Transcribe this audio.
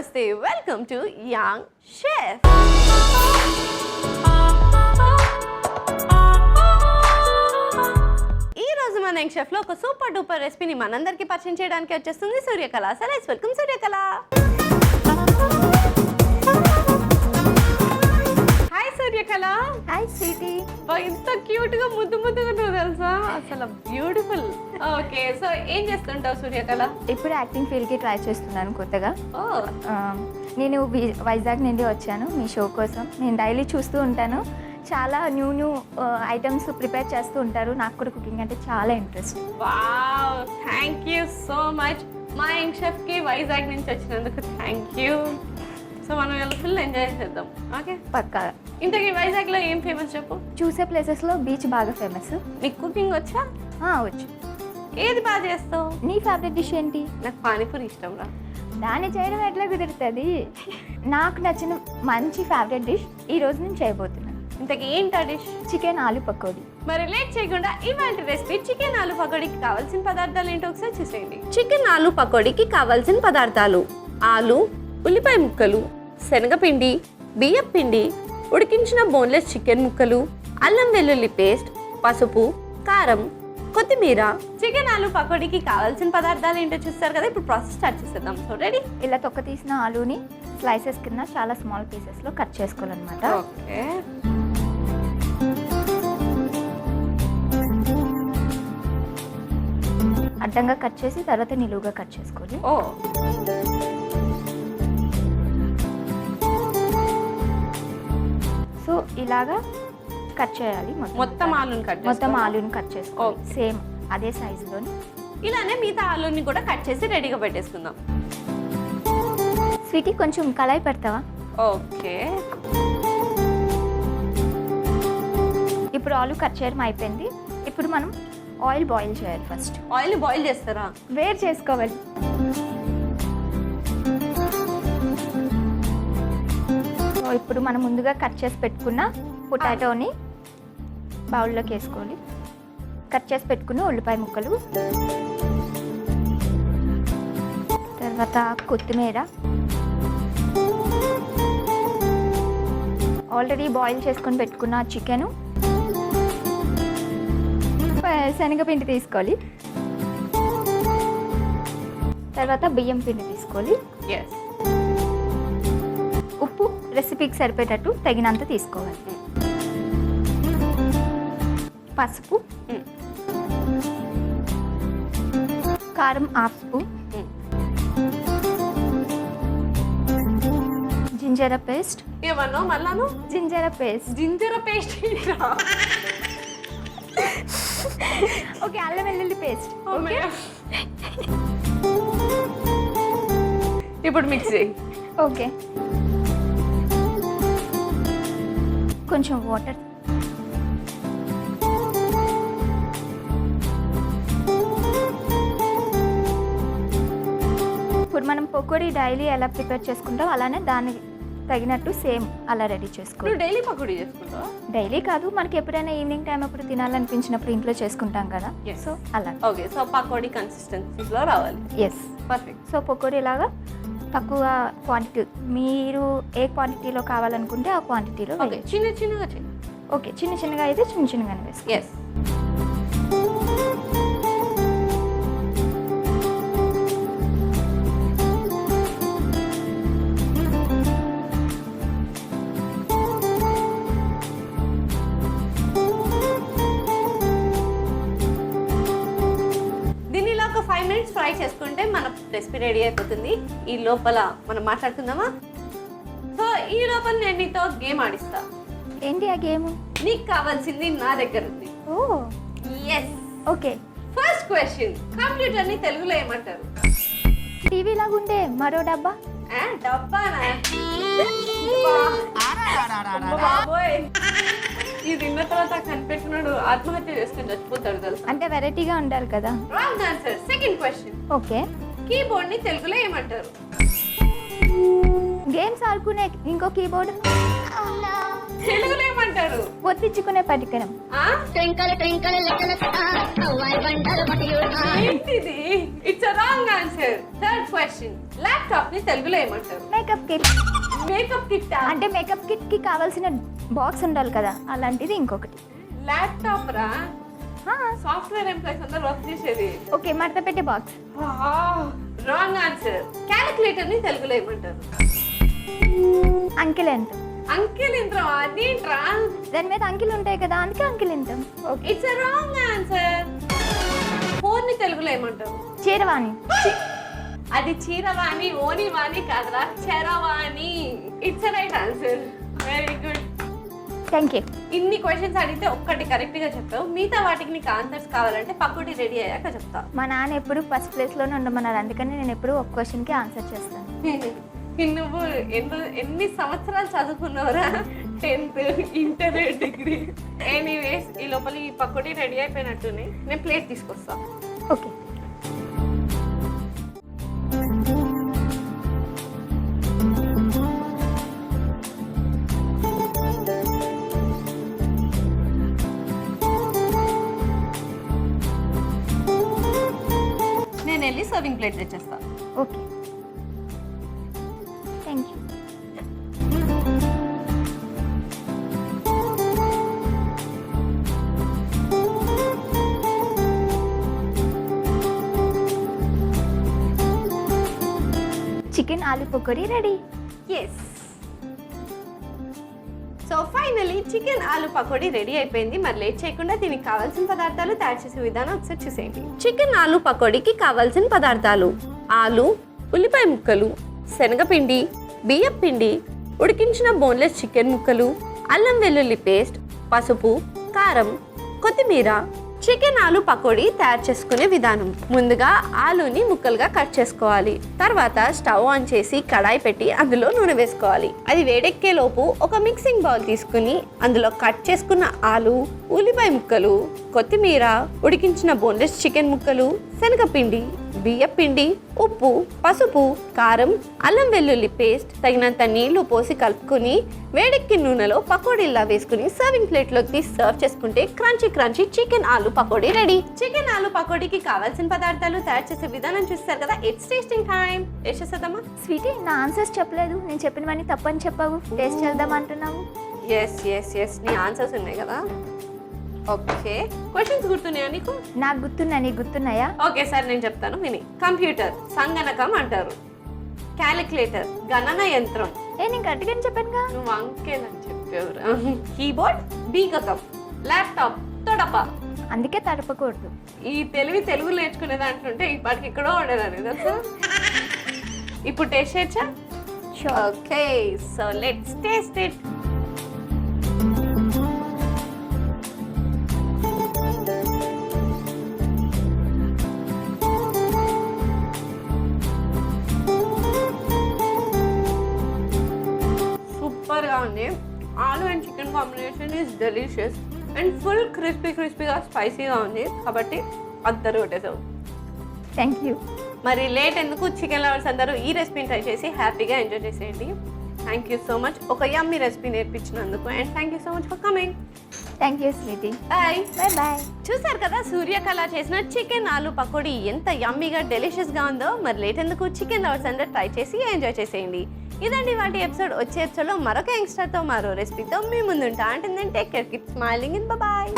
నమస్తే welcome to young chef. ఈ రోజు మన యంగ్ షెఫ్ లో ఒక సూపర్ డూపర్ రెసిపీని మనందరికీ పరిచయం చేయడానికి వచ్చేస్తుంది Suryakala. So let's welcome Suryakala. Hi Suryakala. Hi sweetie. ఎంత క్యూట్ గా ముద్దుగా తెలుసా, అసలు బ్యూటిఫుల్. ఓకే, సో ఏం చేస్తుంటావు సూర్యకళ? ఇప్పుడు యాక్టింగ్ ఫీల్డ్ కి ట్రై చేస్తున్నాను కొత్తగా. నేను వైజాగ్ నుండి వచ్చాను మీ షో కోసం. నేను డైలీ చూస్తూ ఉంటాను, చాలా న్యూ ఐటమ్స్ ప్రిపేర్ చేస్తూ ఉంటారు. నాకు కూడా కుకింగ్ అంటే చాలా interest. Wow, thank you so much. మా యంగ్ షెఫ్ కి వైజాగ్ నుంచి వచ్చినందుకు థ్యాంక్ యూ. సో మనం ఇలా ఫుల్ ఎంజాయ్ చేద్దాం. ఓకే, పక్కా. ఇంతకీ వైజాగ్ లో ఏం ఫేమస్ చెప్పు. చూసే ప్లేసెస్ లో బీచ్ బాగా ఫేమస్. నీకు కుకింగ్ వచ్చా? వచ్చు. ఏది బాగా చేస్తావు? నీ ఫేవరెట్ డిష్ ఏంటి? నాకు పానీపూరి ఇష్టం రా. దాన్ని చేయడం ఎట్లా కుదురుతుంది? నాకు నచ్చిన మంచి ఫేవరెట్ డిష్ ఈ రోజు నేను చేయబోతున్నాను. ఇంతకీ ఏంటా డిష్? చికెన్ ఆలు పకోడీ. మరి లేట్ చేయకుండా ఇవాళ రెసిపీ చికెన్ ఆలు పకోడీకి కావాల్సిన పదార్థాలు ఏంటో ఒకసారి చూసేయండి. చికెన్ ఆలు పకోడీకి కావాల్సిన పదార్థాలు: ఆలు, ఉల్లిపాయ ముక్కలు, శనగపిండి, బియ్యం పిండి, ఉడికించిన బోన్లెస్ చికెన్ ముక్కలు, అల్లం వెల్లుల్లి పేస్ట్, పసుపు, కారం, కొత్తిమీర. చికెన్ ఆలు పకోడీకి కావాల్సిన పదార్థాలు ఏంటో చూస్తారు కదా. ఇప్పుడు ప్రాసెస్ స్టార్ట్ చేసేద్దాం. So ready? ఇలా తొక్క తీసిన ఆలుని స్లైసెస్ కింద చాలా స్మాల్ పీసెస్ లో కట్ చేసుకోవాలన్నమాట. ఓకే, అడ్డంగా కట్ చేసి తర్వాత నిలువుగా కట్ చేసుకోవాలి. ఓ సో ఇలాగా కట్ చేయాలి. మొత్తం ఆలుని కట్ మొత్తం ఆలుని కట్ చేసుకోవాలి. సేమ్ అదే సైజులోని. ఇలానే మిగతా ఆలుని కూడా కట్ చేసి రెడీగా పెట్టేసుకుందాం. స్వీటీ, కొంచెం కళాయి పెడతావా? ఓకే, ఇప్పుడు ఆలు కట్ చేయడం అయిపోయింది. ఇప్పుడు మనం ఆయిల్ బాయిల్ చేయాలి. ఫస్ట్ ఆయిల్ బాయిల్ చేస్తారా? వేడి చేసుకోవాలి. సో ఇప్పుడు మనం ముందుగా కట్ చేసి పెట్టుకున్న పొటాటోని బౌల్లోకి వేసుకోవాలి. కట్ చేసి పెట్టుకున్న ఉల్లిపాయ ముక్కలు, తర్వాత కొత్తిమీర, ఆల్రెడీ బాయిల్ చేసుకొని పెట్టుకున్న చికెను, శనగపిండి తీసుకోవాలి, తర్వాత బియ్యం పిండి తీసుకోవాలి. ఉప్పు రెసిపీకి సరిపోయేటట్టు తగినంత తీసుకోవాలి. పసుపు, కారం హాఫ్ స్పూన్, జింజర పేస్ట్. ఏమన్నా మళ్ళాను? Ginger paste. Ginger paste. Okay, అల్లం వెల్లుల్లి పేస్ట్. ఓకే, ఇప్పుడు మిక్స్ చేయి. ఓకే, కొంచెం వాటర్, ఇప్పుడు మనం పకోడీ డైలీ ఎలా ప్రిపేర్ చేసుకుంటాం అలానే దానికి తగినట్టు సేమ్ అలా రెడీ చేసుకోవాలి. నువ్వు డైలీ పకోడీ చేసుకుంటావా? డైలీ కాదు, మనకి ఎప్పుడైనా ఈవినింగ్ టైం అప్పుడు తినాలనిపించినప్పుడు ఇంట్లో చేసుకుంటాం కదా. సో అలా. ఓకే, సో పకోడీ కన్సిస్టెన్సీలో రావాలి. Yes, perfect. సో పకోడీ లాగా తక్కువ క్వాంటిటీ, మీరు ఏ క్వాంటిటీలో కావాలనుకుంటే ఆ క్వాంటిటీలో. ఓకే, చిన్న చిన్నగా చేయి. ఓకే, చిన్న చిన్నగా అయితే చిన్న చిన్నగానే వేసుకో. ఎస్. దీనిలో ఒక 5 minutes ఫ్రై చేసుకుంటే మన రెసిపీ రెడీ అయిపోతుంది. ఈ లోపల మనం మాట్లాడుకుందామా? సో ఈ లోపల నేను నీతో గేమ్ ఆడిస్తా. ఏంటి ఆ గేమ్? నీకు కావాల్సింది నా దగ్గర ఉంది. Oh yes. Okay, first question, computer ని తెలుగులో ఏమంటారు? టీవీ లాగా ఉండే మరో డబ్బా. డబ్బానా? బాబోయ్, ఇది తిన్న తర్వాత కనిపెట్టినాడు ఆత్మహత్య చేసుకుని చచ్చిపోతాడు తెలుసా. అంటే వెరైటీగా ఉండాలి కదా. Wrong answer. Second question, okay, keyboard ని తెలుగులో ఏమంటారు? గేమ్స్ ఆడుకునే ఇంకో కీబోర్డ్ తెలుగులో ఏమంటారు? ఒత్తిచ్చుకునే పరికరం. ఏంటిది? It's a wrong answer. Third question, laptop ని తెలుగులో ఏమంటారు? Makeup kit. మేకప్ కిట్ అంటే మేకప్ కిట్ కి కావాల్సిన బాక్స్ ఉండాలి కదా, అలాంటిది ఇంకొకటి. ల్యాప్టాప్ రా, సాఫ్ట్వేర్ ఎంప్లాయీస్ అందరూ వర్క్ చేసేది. ఓకే, మడత పెట్టే బాక్స్. Wrong answer. క్యాలిక్యులేటర్ ని తెలుగులో ఏమంటారు? అంకెల్ ఎంత. అంకెల్ యంత్రం. అదేంట్రా? దాని మీద అంకెలు ఉంటాయి కదా, అందుకే అంకెల్ ఎంత. Okay, it's a wrong answer. Phone ని తెలుగులో ఏమంటారు? చీరవాణి. అది చీరవాణి, ఓని వాణి కాదురా, చరవాణి. It's a right answer. Very good. Thank you. ఇన్ని క్వశ్చన్స్ అడిగితే ఒక్కటి కరెక్ట్ గా చెప్పావు. మిగతా వాటికి నీకు ఆన్సర్స్ కావాలంటే పక్కటి రెడీ అయ్యాక చెప్తా. మా నాన్న ఎప్పుడు ఫస్ట్ ప్లేస్ లోనే ఉండమన్నారు, అందుకని నేను ఎప్పుడు ఒక క్వశ్చన్ కి ఆన్సర్ చేస్తాను. నువ్వు ఎన్ని సంవత్సరాలు చదువుకున్నావురా? 10th, inter, degree. ఎనీవేస్, ఈ లోపల ఈ పక్కటి రెడీ అయిపోయినట్టునే. నేను ప్లేట్ తీసుకొస్తా. ఓకే. నేను వెళ్ళి సర్వింగ్ ప్లేట్ తెచ్చేస్తా. Okay, thank you. Chicken aloo pakodi ready. Yes. So finally chicken aloo pakodi ready అయిపోయింది. మరి లేట్ చేయకుండా దీనికి కావాల్సిన పదార్థాలు తయారు చేసే విధానం ఒకసారి చూసేయండి. చికెన్ ఆలు పకోడీకి కావాల్సిన పదార్థాలు: ఆలు, ఉల్లిపాయ ముక్కలు, శనగపిండి, బియ్యం పిండి, ఉడికించిన బోన్లెస్ చికెన్ ముక్కలు, అల్లం వెల్లుల్లి పేస్ట్, పసుపు, కారం, కొత్తిమీర. చికెన్ ఆలు పకోడీ తయారు చేసుకునే విధానం: ముందుగా ఆలుని ముక్కలుగా కట్ చేసుకోవాలి. తర్వాత స్టవ్ ఆన్ చేసి కడాయి పెట్టి అందులో నూనె వేసుకోవాలి. అది వేడెక్కే లోపు ఒక మిక్సింగ్ బౌల్ తీసుకుని అందులో కట్ చేసుకున్న ఆలు, ఉల్లిపాయ ముక్కలు, కొత్తిమీర, ఉడికించిన బోన్లెస్ చికెన్ ముక్కలు, శనగపిండి, బియ్యం పిండి, ఉప్పు, పసుపు, కారం, అల్లం వెల్లుల్లి పేస్ట్, తగినంత నీళ్లు పోసి కలుపుకొని వేడెక్కి నూనెలో పకోడీలా వేసుకుని సర్వింగ్ ప్లేట్లోకి తీసి సర్వ్ చేసుకుంటే crunchy crunchy chicken aloo pakodi ready. Chicken ఆలు పకోడీకి కావాల్సిన పదార్థాలు తయారు చేసే విధానం చూస్తారు కదా. It's tasting time. టేస్ట్ చేసేద్దామా? స్వీటీ, నా ఆన్సర్స్ చెప్పలేదు. నేను చెప్పినవన్నీ తప్పని చెప్పావు, టేస్ట్ చేద్దాం అంటున్నావు. ఎస్ ఎస్ ఎస్, నీ ఆన్సర్స్ ఉన్నాయి కదా. ఓకే, క్వశ్చన్స్ గుర్తున్నాయా నీకు? నాకు గుర్తున్నా, నీకు గుర్తున్నాయా? ఓకే సార్, నేను చెప్తాను విని. కంప్యూటర్ సంగణకం అంటారు. క్యాలిక్యులేటర్ గణన యంత్రం. నేను కరెక్ట్గా చెప్పానుగా. నువ్వు అంకెల్ అని చెప్పేవరా. కీబోర్డ్ బీగకం. ల్యాప్టాప్ తొడప. అందుకే తడపకూడదు. ఈ తెలుగు నేర్చుకునే దాంట్లోంటే ఇప్పటికి ఎక్కడో ఉండేదాన్ని తెలుసా. ఇప్పుడు టేస్ట్ చేయొచ్చా? Okay, so let's taste it. సూపర్గా ఉంది. Aloo and chicken combination is delicious and full క్రిస్పీగా స్పైసీగా ఉంది. కాబట్టి అందరూ కొట్టేసావు. Thank you. మరి లేట్ ఎందుకు? చికెన్ లవర్స్ అందరూ ఈ రెసిపీని ట్రై చేసి హ్యాపీగా ఎంజాయ్ చేసేయండి. థ్యాంక్ యూ సో మచ్ ఒక యమ్మీ రెసిపీ నేర్పించినందుకు. And thank you so much for coming. Thank you sweetie. Bye bye bye. చూసారు కదా సూర్యకళ చేసిన చికెన్ ఆలు పకోడీ ఎంత యమ్మీగా డెలిషియస్గా ఉందో. మరి లేట్ ఎందుకు? చికెన్ లవర్స్ అందరూ ట్రై చేసి ఎంజాయ్ చేసేయండి. ఇదండి వాటి ఎపిసోడ్. వచ్చే ఎపిసోడ్లో మరొక యంగ్స్టర్తో మరో రెసిపీతో మీ ముందుంటా. అంటే take care, keep smiling and bye.